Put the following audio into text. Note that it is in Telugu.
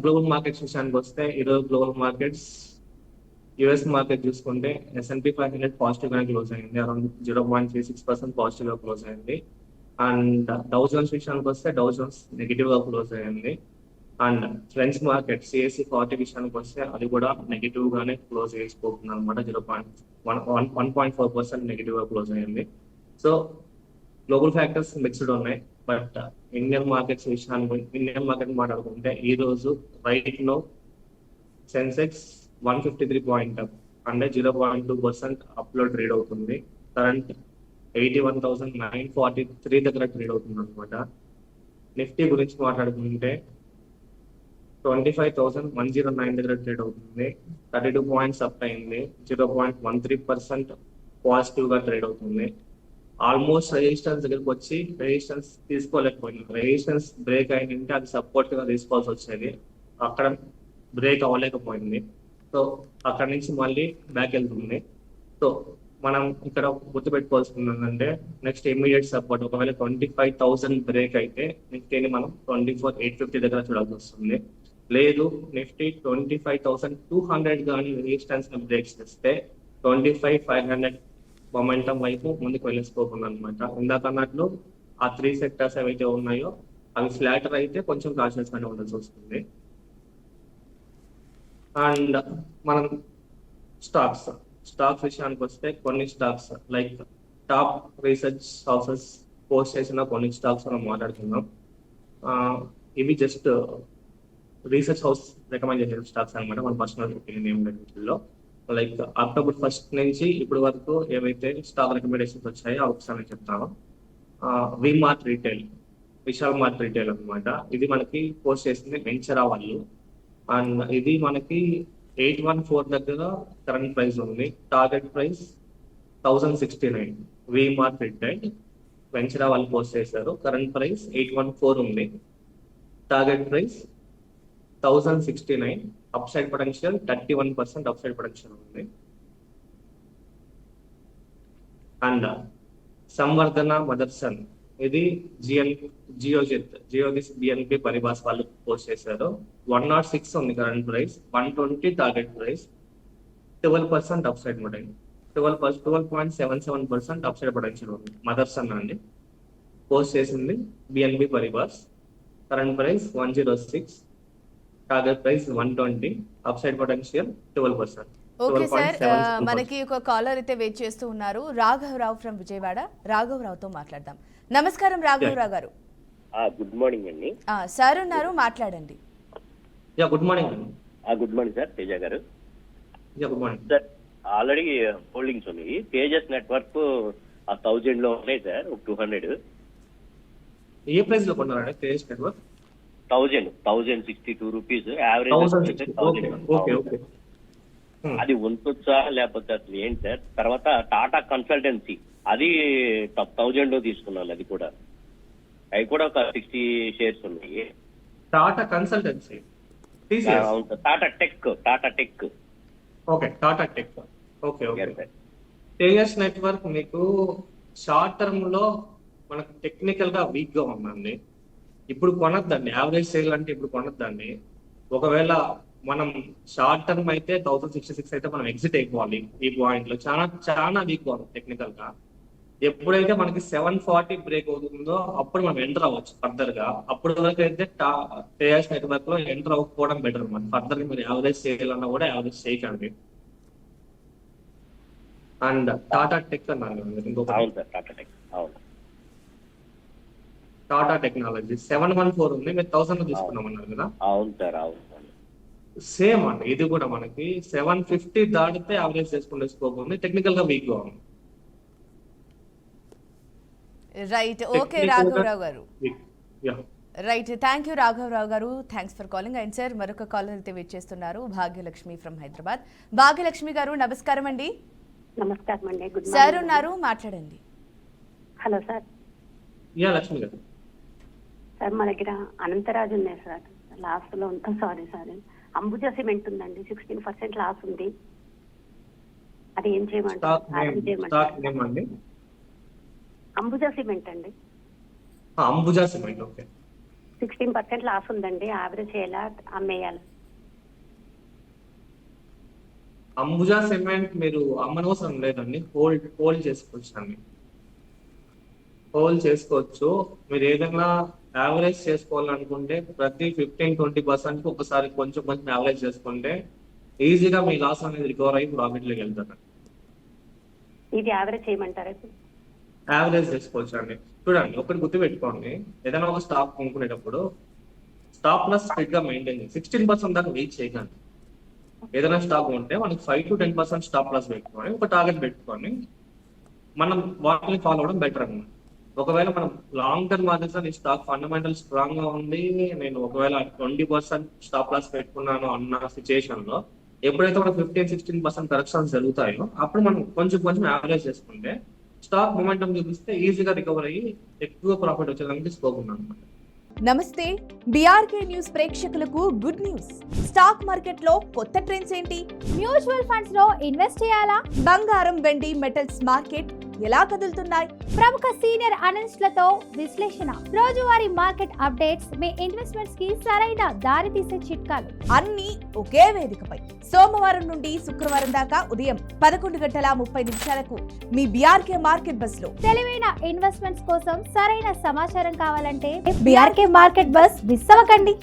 గ్లోబల్ మార్కెట్స్ విషయానికి వస్తే ఈరోజు గ్లోబల్ మార్కెట్స్ యుఎస్ మార్కెట్ చూసుకుంటే S&P 500 పాజిటివ్ గానే క్లోజ్ అయింది, అరౌండ్ 0.36% పాజిటివ్ గా క్లోజ్ అయింది. అండ్ డౌ జోన్స్ విషయానికి వస్తే డౌ జోన్స్ నెగిటివ్ గా క్లోజ్ అయింది. అండ్ ఫ్రెంచ్ మార్కెట్ CAC 40 విషయానికి వస్తే అది కూడా నెగిటివ్ గానే క్లోజ్ చేసుకోతుంది అనమాట, 1.4% నెగిటివ్ గా క్లోజ్ అయింది. సో గ్లోబల్ ఫ్యాక్టర్స్ మిక్స్డ్ ఉన్నాయి. బట్ ఇండియన్ మార్కెట్ మాట్లాడుకుంటే ఈ రోజు రైట్ లో సెన్సెక్స్ 153 పాయింట్ అప్ అంటే 0.2% అప్ లో ట్రేడ్ అవుతుంది. కరెంట్ 81,943 దగ్గర ట్రేడ్ అవుతుంది అనమాట. నిఫ్టీ గురించి మాట్లాడుకుంటే 25,109 దగ్గర ట్రేడ్ అవుతుంది, 32 పాయింట్స్ అప్ అయింది, 0.13% పాజిటివ్ గా ట్రేడ్ అవుతుంది. ఆల్మోస్ట్ రెసిస్టెన్స్ దగ్గరికి వచ్చి రెసిస్టెన్స్ తీసుకోలేకపోయింది. రెసిస్టెన్స్ బ్రేక్ అయిందంటే అది సపోర్ట్ గా తీసుకోవాల్సి వచ్చేది, అక్కడ బ్రేక్ అవ్వలేకపోయింది. సో అక్కడ నుంచి మళ్ళీ బ్యాక్ వెళ్తుంది. సో మనం ఇక్కడ గుర్తుపెట్టుకోవాల్సింది ఏంటంటే నెక్స్ట్ ఇమీడియట్ సపోర్ట్ ఒకవేళ 25,000 బ్రేక్ అయితే నిఫ్టీని మనం 24,850 దగ్గర చూడాల్సి వస్తుంది. లేదు నిఫ్టీ 25,200 కానీ రెసిస్టెన్స్ బ్రేక్స్ చేస్తే 25,500 మొమెంటం వైపు ముందుకు వెళ్ళిపోతుంది అనమాట. ఇందాక అన్నట్లు ఆ 3 సెక్టర్స్ ఏవైతే ఉన్నాయో అవి ఫ్లాటర్ అయితే కొంచెం కాన్షియస్ గానే ఉండాల్సి వస్తుంది. అండ్ మనం స్టాక్స్ విషయానికి వస్తే కొన్ని stocks like top research houses post చేసిన కొన్ని స్టాక్స్ మనం మాట్లాడుకుందాం. ఇవి జస్ట్ రీసెర్చ్ హౌస్ రికమెండ్ చేసిన స్టాక్స్ అనమాట, మన పర్సనల్ ఒపీనియన్ లో. లైక్ అక్టోబర్ 1 నుంచి ఇప్పటి వరకు ఏవైతే స్టాక్ రికమెండేషన్స్ వచ్చాయో ఒకసారి చెప్తాను. V-Mart retail, Vishal mart retail అనమాట. ఇది మనకి పోస్ట్ చేసింది వెంచరా వాళ్ళు. అండ్ ఇది మనకి 814 దగ్గర కరెంట్ ప్రైస్ ఉంది, టార్గెట్ ప్రైస్ 1069. విమార్ట్ రీటైల్ వెంచరా వాళ్ళు పోస్ట్ చేశారు, కరెంట్ ప్రైస్ 814 ఉంది, target price 1069. Up side potential 31% up side potential ఉంది. అండ్ సంవర్ధన మదర్సన్, ఇది జియోజిత్ BNP పరిబాస్ వాళ్ళు పోస్ట్ చేశారు. 106 ఉంది current price, 120 target price, 12% up side potential, 12.77% up side potential ఉంది. మదర్సన్ అండి పోస్ట్ చేసింది BNP పరిబాస్, current price 106, target price 120, up side potential 12%. Okay sir, మనకి ఒక కాలర్ అయితే వెయిట్ చేస్తూ ఉన్నారు, రాఘవరావు ఫ్రమ్ విజయవాడ. రాఘవరావుతో మాట్లాడదాం. నమస్కారం రాఘవరావు గారు. గుడ్ మార్నింగ్ అండి. సార్ ఉన్నారు, మాట్లాడండి. Good morning. Good morning sir, Teja గారు. Good morning sir. Already holdings ఉన్నాయి. తేజస్ నెట్వర్క్ 1000 లో ఉన్నాయి సార్, 200. ఏ ప్రైస్ లో కొన్నారండి తేజస్ నెట్వర్క్? 1062 rupees average. అది ఉంచొచ్చా లేకపోతే అసలు ఏంటి సార్? తర్వాత టాటా కన్సల్టెన్సీ, అది 1000 లో తీసుకున్నాను, అది కూడా అవి కూడా ఒక 60 షేర్స్ ఉన్నాయి. టాటా కన్సల్టెన్సీ, అవును sir. Tata tech. Okay, Tata tech. Okay. Tejas network మీకు షార్ట్ టర్మ్ లో మనకు టెక్నికల్ గా వీక్ గా ఉందండి. ఇప్పుడు కొనద్దండి, యావరేజ్ సేల్ అంటే ఇప్పుడు కొనద్దండి. ఒకవేళ మనం షార్ట్ టర్మ్ అయితే 1066 అయితే మనం ఎగ్జిట్ అయిపోవాలి. ఈ పాయింట్ లో చాలా వీక్ గా ఉంది టెక్నికల్ గా. ఎప్పుడైతే మనకి 740 బ్రేక్ అవుతుందో అప్పుడు మనం ఎంటర్ అవ్వచ్చు ఫర్దర్ గా. అప్పుడు వరకు అయితే తేజస్ నెట్వర్క్ లో ఎంటర్ అవ్వకపోవడం బెటర్. మన ఫర్దర్ గా మీరు యావరేజ్ సేల్ అన్నా కూడా యావరేజ్ చేయకండి. అండ్ టాటా టెక్ అన్నారు టాటా టెక్నాలజీ 714 ఉంది, మీరు 1000 లో తీసుకున్నామన్నారు కదా? అవును సార్, అవును. సేమ్ అండి, ఇది కూడా మనకి 750 దాటితే యావరేజ్ చేసుకుంటే స్కోప్ ఉంది, టెక్నికల్ గా వీక్ గా ఉంది. రైట్. ఓకే రాఘవరావు గారు. రైట్, థ్యాంక్ యూ రాఘవరావు గారు, thanks for calling. And sir మరొక కాలర్ అయితే వెయిట్ చేస్తున్నారు, భాగ్యలక్ష్మి ఫ్రమ్ హైదరాబాద్. భాగ్యలక్ష్మి గారు నమస్కారం అండి. నమస్కారం అండి. గుడ్ మార్నింగ్ సార్ ఉన్నారు, మాట్లాడండి. Hello sir. లక్ష్మి గారు. సార్ మా దగ్గర అనంతరాజు ఉన్నాయి సార్, లాస్ట్ లో ఉంటాం. సారీ అంబుజా సిమెంట్ ఉందండి, 16% లాస్ ఉంది. అది ఏం చేయమంటారు? అంబుజా సిమెంట్ అండి. Ambuja cement, okay. 16% లాస్ ఉందండి. యావరేజ్ ఎలా అమ్మేయాలి? అంబుజా సిమెంట్ మీరు అమ్మనవసరం లేదండి, హోల్డ్ చేసుకోవచ్చు అండి. హోల్డ్ చేసుకోవచ్చు. మీరు ఏదైనా యావరేజ్ చేసుకోవాలనుకుంటే ప్రతి 15-20% ఒకసారి కొంచెం కొంచెం యావరేజ్ చేసుకుంటే ఈజీగా మీ లాస్ అనేది రికవర్ అయ్యి ప్రాఫిట్ లోకి వెళ్తారు. ఇది యావరేజ్ చేయమంటారా? యావరేజ్ చేసుకోవచ్చు అండి. చూడండి, ఒకటి గుర్తుపెట్టుకోండి, ఏదైనా ఒక స్టాక్ కొనుక్కునేటప్పుడు స్టాప్ లాస్ స్ట్రిక్ట్ గా మెయింటైన్ చేయండి. 16% దాకా వెయిట్ చేయకండి. ఏదైనా స్టాక్ ఉంటే మనకి 5-10% స్టాప్ లాస్ పెట్టుకొని ఒక టార్గెట్ పెట్టుకొని మనం వాటిని ఫాలో అవడం బెటర్ అన్నమాట. ఒకవేళ మనం లాంగ్ టర్మ్ ఆదేశం ఈ స్టాక్ ఫండమెంటల్ స్ట్రాంగ్ గా ఉంది, నేను ఒకవేళ 20% స్టాప్ లాస్ పెట్టుకున్నాను అన్న సిచ్యుయేషన్ లో ఎప్పుడైతే మనం 15-16% కరెక్షన్స్ జరుగుతాయో అప్పుడు మనం కొంచెం కొంచెం యావరేజ్ చేసుకుంటే స్టాక్ మొమెంటం చూపిస్తే ఈజీగా రికవర్ అయ్యి ఎక్కువ ప్రాఫిట్ వచ్చేదానికి స్కోప్ ఉంది అనమాట. నమస్తే, బీఆర్కే న్యూస్ ప్రేక్షకులకు గుడ్ న్యూస్. స్టాక్ మార్కెట్ లో కొత్త ట్రెండ్స్ ఏంటి? మ్యూచువల్ ఫండ్స్ లో ఇన్వెస్ట్ చేయాలా? బంగారం, వెండి, మెటల్స్ మార్కెట్ ఎలా కదులుతున్నాయి? ప్రముఖ సీనియర్ అనలిస్టులతో విశ్లేషణ, రోజువారీ మార్కెట్ అప్డేట్స్, మీ ఇన్వెస్ట్మెంట్స్ కి సరైన దారి తీసే చిట్కాలు అన్ని ఒకే వేదికపై సోమవారం నుండి శుక్రవారం దాకా ఉదయం 11:30 మీ బీఆర్కే మార్కెట్ బస్ లో. తెలివైన ఇన్వెస్ట్మెంట్స్ కోసం సరైన సమాచారం కావాలంటే బీఆర్కే మార్కెట్ బస్ మిస్ అవ్వకండి.